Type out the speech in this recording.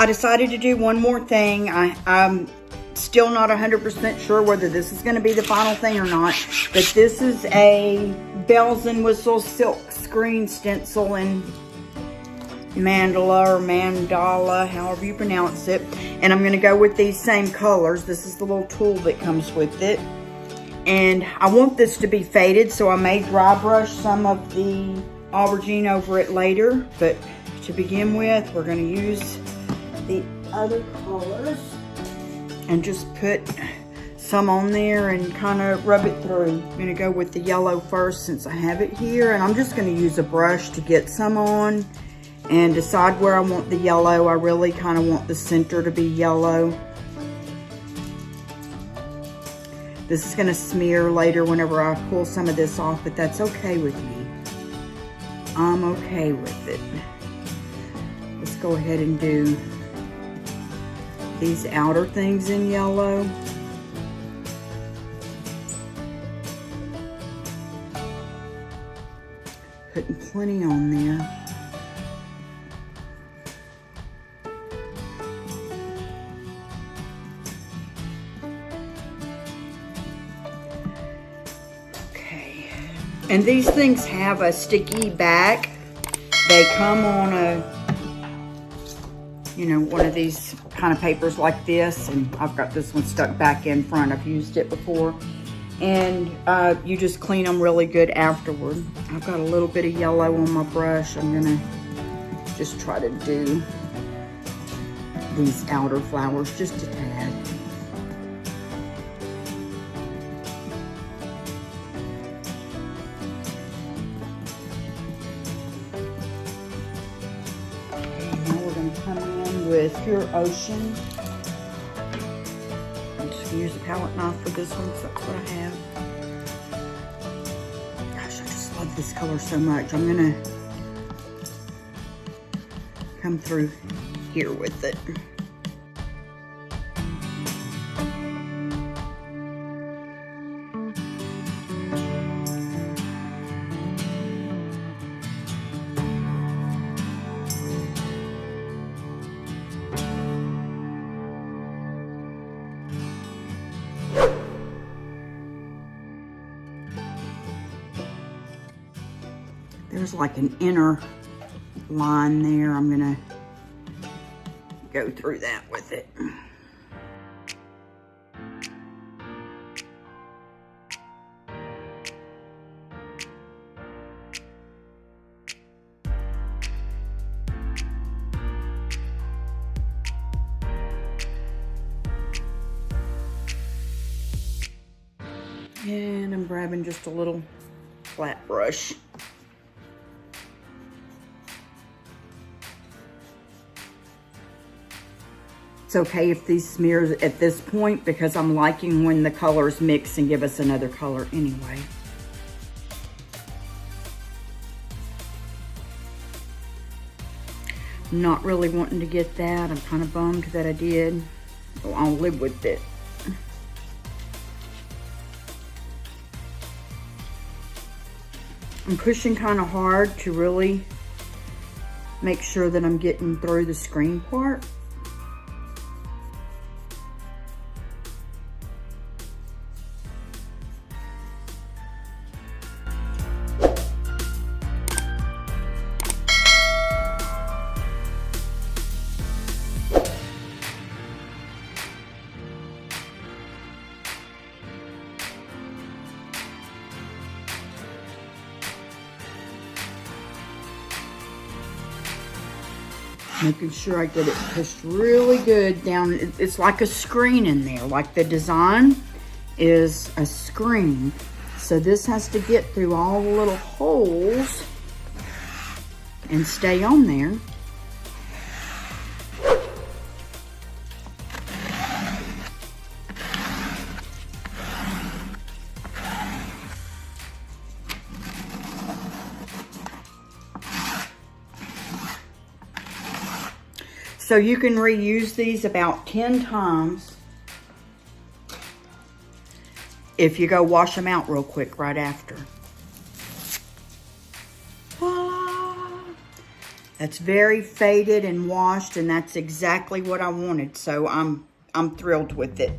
I decided to do one more thing. I'm still not 100% sure whether this is going to be the final thing or not, but this is a Bells and Whistles Silkscreen stencil in Mandala or Mandala, however you pronounce it. And I'm going to go with these same colors. This is the little tool that comes with it. And I want this to be faded, so I may dry brush some of the aubergine over it later. But to begin with, we're going to use the other colors and just put some on there and kind of rub it through. I'm going to go with the yellow first since I have it here. And I'm just going to use a brush to get some on and decide where I want the yellow. I really kind of want the center to be yellow. This is going to smear later whenever I pull some of this off, but that's okay with me. I'm okay with it. Let's go ahead and do these outer things in yellow. Putting plenty on there. Okay. And these things have a sticky back. They come on a, you know, one of these kind of papers like this, and I've got this one stuck back in front. I've used it before. And you just clean them really good afterward. I've got a little bit of yellow on my brush. I'm gonna just try to do these outer flowers just a tad. Come in with Pure Ocean. I'm just gonna use a palette knife for this one because that's what I have. Gosh, I just love this color so much. I'm gonna come through here with it. There's like an inner line there. I'm gonna go through that with it. And I'm grabbing just a little flat brush. It's okay if these smears at this point because I'm liking when the colors mix and give us another color anyway. I'm not really wanting to get that. I'm kind of bummed that I did. Well, I'll live with it. I'm pushing kind of hard to really make sure that I'm getting through the screen part. Making sure I get it pushed really good down. It's like a screen in there, like the design is a screen. So this has to get through all the little holes and stay on there. So you can reuse these about 10 times if you go wash them out real quick right after. Voila! That's very faded and washed, and that's exactly what I wanted. So I'm thrilled with it.